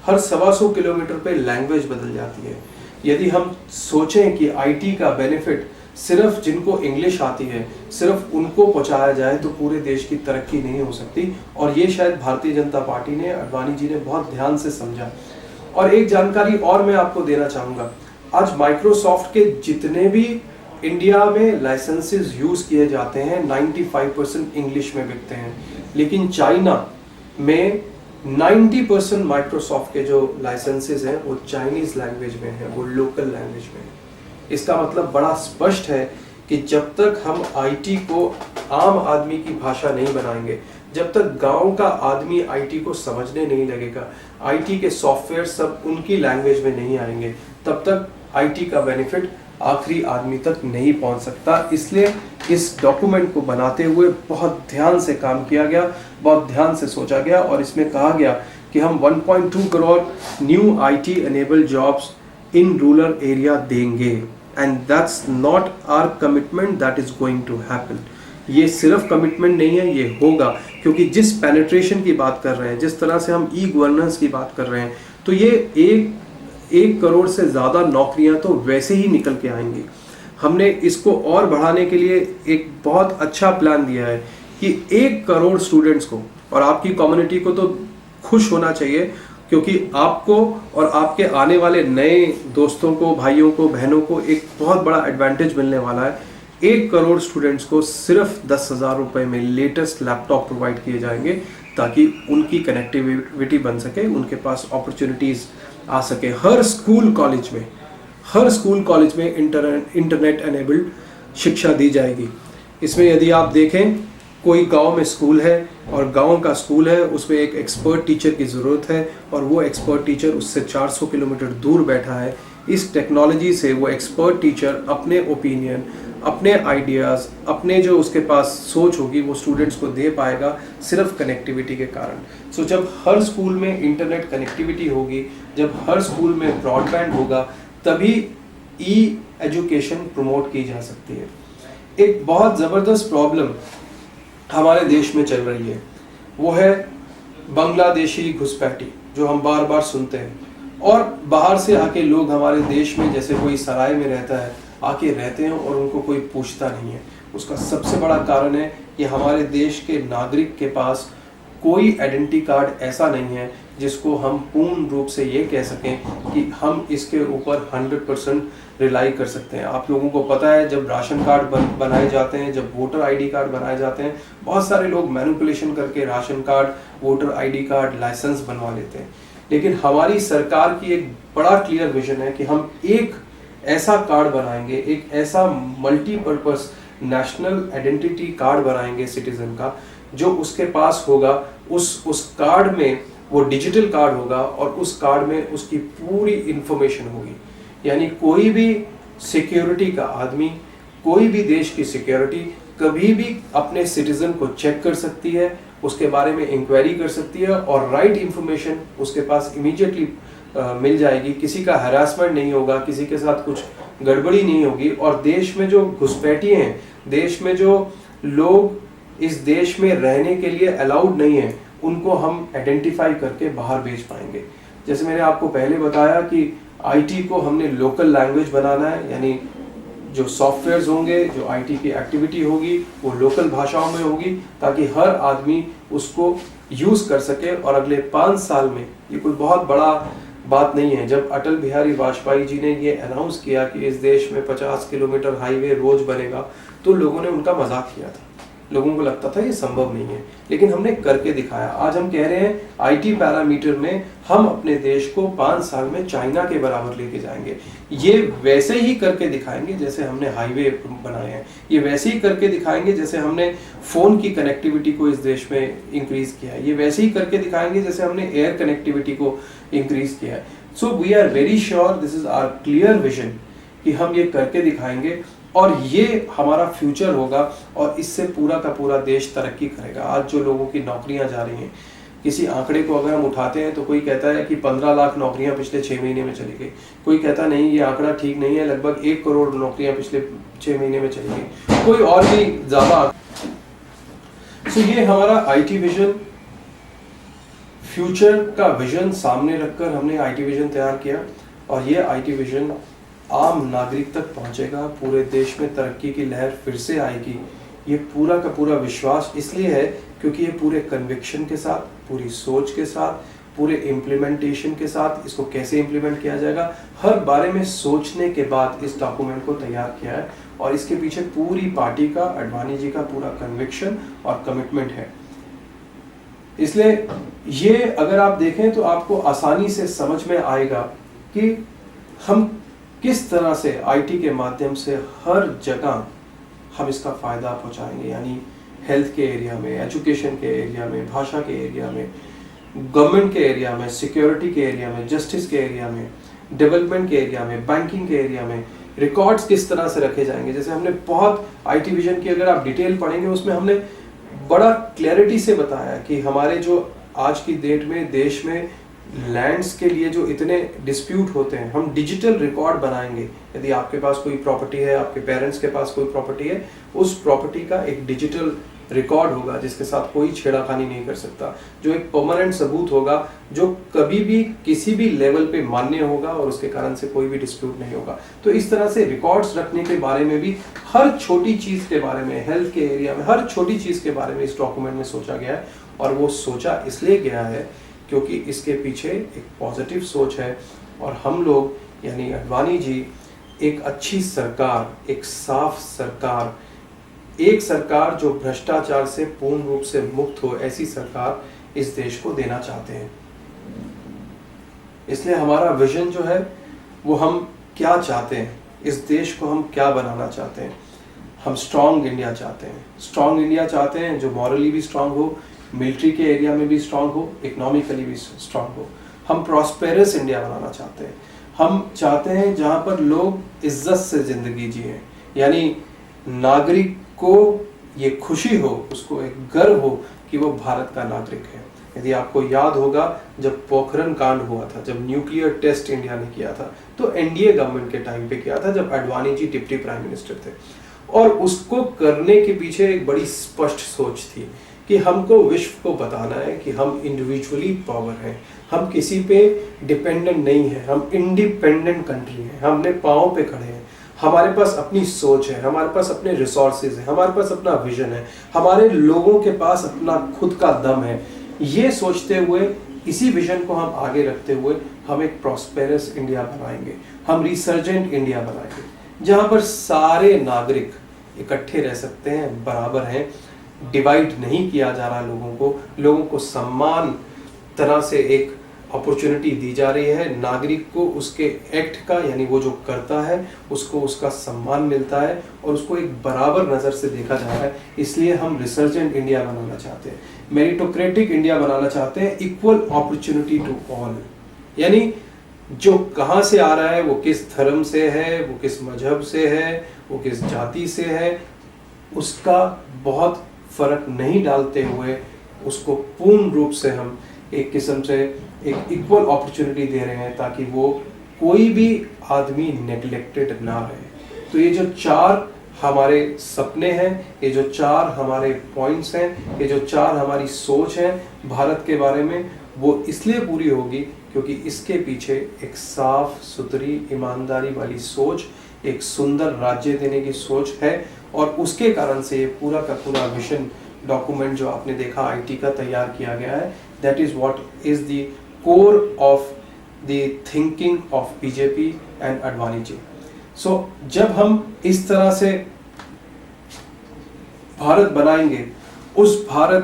हर 125 kilometre पे language बदल जाती है। यदि हम सोचें कि आईटी का बेनिफिट सिर्फ जिनको इंग्लिश आती है सिर्फ उनको पहुंचाया जाए तो पूरे देश की तरक्की नहीं हो सकती, और ये शायद भारतीय जनता पार्टी ने, अडवाणी जी ने बहुत ध्यान से समझा। और एक जानकारी और मैं आपको देना चाहूँगा, आज माइक्रोसॉफ्ट के जितने भी इंडिया में लाइसेंसेस यूज किए जाते हैं 95% इंग्लिश में बिकते हैं, लेकिन चाइना में 90% माइक्रोसॉफ्ट के जो लाइसेंसेस हैं वो चाइनीज लैंग्वेज में है, वो लोकल लैंग्वेज में है। इसका मतलब बड़ा स्पष्ट है कि जब तक हम आईटी को आम आदमी की भाषा नहीं बनाएंगे, जब तक गांव का आदमी आईटी को समझने नहीं लगेगा, आईटी के सॉफ्टवेयर सब उनकी लैंग्वेज में नहीं आएंगे, तब तक आईटी का बेनिफिट आखिरी आदमी तक नहीं पहुंच सकता। इसलिए इस डॉक्यूमेंट को बनाते हुए बहुत ध्यान से काम किया गया, बहुत ध्यान से सोचा गया, और इसमें कहा गया कि हम 1.2 crore new IT enabled jobs in rural area देंगे, and that's not our commitment, that is going to happen. ये सिर्फ कमिटमेंट नहीं है, ये होगा, क्योंकि जिस पेनिट्रेशन की बात कर रहे हैं, जिस तरह से हम ई गवर्नेंस की बात कर रहे हैं, तो ये एक करोड़ से ज़्यादा नौकरियां तो वैसे ही निकल के आएंगी। हमने इसको और बढ़ाने के लिए एक बहुत अच्छा प्लान दिया है कि 1 करोड़ स्टूडेंट्स को, और आपकी कम्युनिटी को तो खुश होना चाहिए, क्योंकि आपको और आपके आने वाले नए दोस्तों को, भाइयों को, बहनों को एक बहुत बड़ा एडवांटेज मिलने वाला है। 1 करोड़ स्टूडेंट्स को सिर्फ 10,000 रुपये में लेटेस्ट लैपटॉप प्रोवाइड किए जाएंगे, ताकि उनकी कनेक्टिविटी बन सके, उनके पास अपॉर्चुनिटीज़ आ सके। हर स्कूल कॉलेज में इंटरनेट एनेबल्ड शिक्षा दी जाएगी। इसमें यदि आप देखें, कोई गांव में स्कूल है और गांव का स्कूल है, उसमें एक एक्सपर्ट टीचर की ज़रूरत है, और वो एक्सपर्ट टीचर उससे 400 किलोमीटर दूर बैठा है। इस टेक्नोलॉजी से वो एक्सपर्ट टीचर अपने ओपिनियन, अपने आइडियाज़, अपने जो उसके पास सोच होगी वो स्टूडेंट्स को दे पाएगा, सिर्फ कनेक्टिविटी के कारण। सो जब हर स्कूल में इंटरनेट कनेक्टिविटी होगी, जब हर स्कूल में ब्रॉडबैंड होगा, तभी ई एजुकेशन प्रमोट की जा सकती है। एक बहुत ज़बरदस्त प्रॉब्लम हमारे देश में चल रही है, वो है बांग्लादेशी घुसपैठी, जो हम बार बार सुनते हैं, और बाहर से आके लोग हमारे देश में, जैसे कोई सराय में रहता है, आके रहते हैं और उनको कोई पूछता नहीं है। उसका सबसे बड़ा कारण है कि हमारे देश के नागरिक के पास कोई आइडेंटिटी कार्ड ऐसा नहीं है जिसको हम पूर्ण रूप से ये कह सकें कि हम इसके ऊपर 100% रिलाई कर सकते हैं। आप लोगों को पता है, जब राशन कार्ड बनाए जाते हैं, जब वोटर आईडी कार्ड बनाए जाते हैं, बहुत सारे लोग मैनिपुलेशन करके ration card, voter ID card, license बनवा लेते हैं। लेकिन हमारी सरकार की एक बड़ा क्लियर विजन है कि हम एक ऐसा कार्ड बनाएंगे, एक ऐसा मल्टीपर्पस नेशनल आइडेंटिटी कार्ड बनाएंगे सिटीजन का, जो उसके पास होगा, उस कार्ड में वो डिजिटल कार्ड होगा, और उस कार्ड में उसकी पूरी इंफॉर्मेशन होगी। यानी कोई भी सिक्योरिटी का आदमी, कोई भी देश की सिक्योरिटी कभी भी अपने सिटीजन को चेक कर सकती है, उसके बारे में इंक्वायरी कर सकती है, और राइट इंफॉर्मेशन उसके पास इमीडिएटली मिल जाएगी। किसी का हरासमेंट नहीं होगा, किसी के साथ कुछ गड़बड़ी नहीं होगी। और देश में जो घुसपैठिए हैं, देश में जो लोग इस देश में रहने के लिए अलाउड नहीं है, उनको हम आइडेंटिफाई करके बाहर भेज पाएंगे। जैसे मैंने आपको पहले बताया कि आईटी को हमने लोकल लैंग्वेज बनाना है, यानी जो सॉफ्टवेयर्स होंगे, जो आईटी की एक्टिविटी होगी, वो लोकल भाषाओं में होगी, ताकि हर आदमी उसको यूज़ कर सके। और अगले 5 साल में, ये कोई बहुत बड़ा बात नहीं है, जब अटल बिहारी वाजपेयी जी ने ये अनाउंस किया कि इस देश में 50 किलोमीटर हाईवे रोज बनेगा, तो लोगों ने उनका मजाक किया था। लोगों को लगता था ये संभव नहीं है, लेकिन हमने करके दिखाया। आज हम कह रहे हैं आईटी पैरामीटर में हम अपने देश को 5 साल में चाइना के बराबर लेके जाएंगे। ये वैसे ही करके दिखाएंगे जैसे हमने हाईवे बनाए हैं, ये वैसे ही करके दिखाएंगे जैसे हमने फोन की कनेक्टिविटी को इस देश में इंक्रीज किया है, ये वैसे ही करके दिखाएंगे जैसे हमने एयर कनेक्टिविटी को इंक्रीज किया है। So we are very sure, this is our clear vision कि हम ये करके दिखाएंगे, और ये हमारा फ्यूचर होगा, और इससे पूरा का पूरा देश तरक्की करेगा। आज जो लोगों की नौकरियां जा रही हैं, किसी आंकड़े को अगर हम उठाते हैं तो कोई कहता है कि 15 लाख नौकरियां पिछले 6 महीने में चली गई, कोई कहता नहीं ये आंकड़ा ठीक नहीं है, लगभग 1 करोड़ नौकरियां पिछले 6 महीने में चली गई, कोई और भी ज्यादा। सो ये हमारा आईटी विजन फ्यूचर का विजन सामने रखकर हमने आईटी विजन तैयार किया और ये आईटी विजन आम नागरिक तक पहुंचेगा, पूरे देश में तरक्की की लहर फिर से आएगी। ये पूरा का पूरा विश्वास इसलिए है क्योंकि ये पूरे कन्विक्शन के साथ, पूरी सोच के साथ, पूरे इम्प्लीमेंटेशन के साथ, इसको कैसे इम्प्लीमेंट किया जाएगा हर बारे में सोचने के बाद इस डॉक्यूमेंट को तैयार किया है और इसके पीछे पूरी पार्टी का, आडवाणी जी का पूरा कन्विक्शन और कमिटमेंट है। इसलिए ये अगर आप देखें तो आपको आसानी से समझ में आएगा कि हम किस तरह से आईटी के माध्यम से हर जगह हम इसका फायदा पहुंचाएंगे, यानी हेल्थ के एरिया में, एजुकेशन के एरिया में, भाषा के एरिया में, गवर्नमेंट के एरिया में, सिक्योरिटी के एरिया में, जस्टिस के एरिया में, डेवलपमेंट के एरिया में, बैंकिंग के एरिया में रिकॉर्ड्स किस तरह से रखे जाएंगे। जैसे हमने बहुत आईटी विजन की अगर आप डिटेल पढ़ेंगे उसमें हमने बड़ा क्लैरिटी से बताया कि हमारे जो आज की डेट में देश में लैंड्स के लिए जो इतने डिस्प्यूट होते हैं, हम डिजिटल रिकॉर्ड बनाएंगे। यदि आपके पास कोई प्रॉपर्टी है, आपके पेरेंट्स के पास कोई प्रॉपर्टी है, उस प्रॉपर्टी का एक डिजिटल रिकॉर्ड होगा जिसके साथ कोई छेड़खानी नहीं कर सकता, जो एक परमानेंट सबूत होगा, जो कभी भी किसी भी लेवल पे मान्य होगा और उसके कारण से कोई भी डिस्प्यूट नहीं होगा। तो इस तरह से रिकॉर्ड्स रखने के बारे में भी, हर छोटी चीज के बारे में, हेल्थ के एरिया में हर छोटी चीज के बारे में इस डॉक्यूमेंट में सोचा गया है। और वो सोचा इसलिए गया है क्योंकि इसके पीछे एक पॉजिटिव सोच है और हम लोग यानी आडवाणी जी एक अच्छी सरकार, एक साफ सरकार, एक सरकार जो भ्रष्टाचार से पूर्ण रूप से मुक्त हो, ऐसी सरकार इस देश को देना चाहते हैं। इसलिए हमारा विजन जो है वो हम क्या चाहते हैं, इस देश को हम क्या बनाना चाहते हैं। हम स्ट्रांग इंडिया चाहते हैं, स्ट्रांग इंडिया चाहते हैं जो मॉरली भी स्ट्रांग हो, मिलिट्री के एरिया में भी स्ट्रांग हो, इकोनॉमिकली भी स्ट्रांग हो। हम प्रॉस्पेरस इंडिया बनाना चाहते हैं। हम चाहते हैं जहां पर लोग इज्जत से जिंदगी जिए, यानी नागरिक को ये खुशी हो, उसको एक गर्व हो कि वो भारत का नागरिक है। यदि आपको याद होगा जब पोखरण कांड हुआ था, जब न्यूक्लियर टेस्ट इंडिया ने किया था, तो एनडीए गवर्नमेंट के टाइम पे किया था जब Advani ji deputy prime minister थे। और उसको करने के पीछे एक बड़ी स्पष्ट सोच थी कि हमको विश्व को बताना है कि हम इंडिविजुअली पावर हैं, हम किसी पे डिपेंडेंट नहीं है, हम इंडिपेंडेंट कंट्री हैं, हम अपने पाँव पे खड़े हैं, हमारे पास अपनी सोच है, हमारे पास अपने रिसोर्सेज है, हमारे पास अपना विजन है, हमारे लोगों के पास अपना खुद का दम है। ये सोचते हुए, इसी विजन को हम आगे रखते हुए हम एक प्रॉस्पेरस इंडिया बनाएंगे, हम रिसर्जेंट इंडिया बनाएंगे जहां पर सारे नागरिक इकट्ठे रह सकते हैं, बराबर हैं, डिवाइड नहीं किया जा रहा लोगों को समान तरह से एक अपॉर्चुनिटी दी जा रही है। नागरिक को उसके एक्ट का, यानी वो जो करता है उसको उसका सम्मान मिलता है और उसको एक बराबर नज़र से देखा जा रहा है। इसलिए हम रिसर्जेंट इंडिया बनाना चाहते हैं, मेरिटोक्रेटिक इंडिया बनाना चाहते हैं, इक्वल अपॉर्चुनिटी टू ऑल। यानी जो कहाँ से आ रहा है, वो किस धर्म से है, वो किस मजहब से है, वो किस जाति से है, उसका बहुत फर्क नहीं डालते हुए उसको पूर्ण रूप से हम एक किस्म से एक इक्वल अपॉर्चुनिटी दे रहे हैं ताकि वो कोई भी आदमी नेग्लेक्टेड ना रहे। तो ये जो चार हमारे सपने हैं, ये जो चार हमारे पॉइंट्स हैं, ये जो चार हमारी सोच है भारत के बारे में, वो इसलिए पूरी होगी क्योंकि इसके पीछे एक साफ सुथरी ईमानदारी वाली सोच, एक सुंदर राज्य देने की सोच है। और उसके कारण से ये पूरा का पूरा विजन डॉक्यूमेंट जो आपने देखा आईटी का तैयार किया गया है, that is what is the core of the thinking of BJP and Advani ji. So जब हम इस तरह से भारत बनाएंगे, उस भारत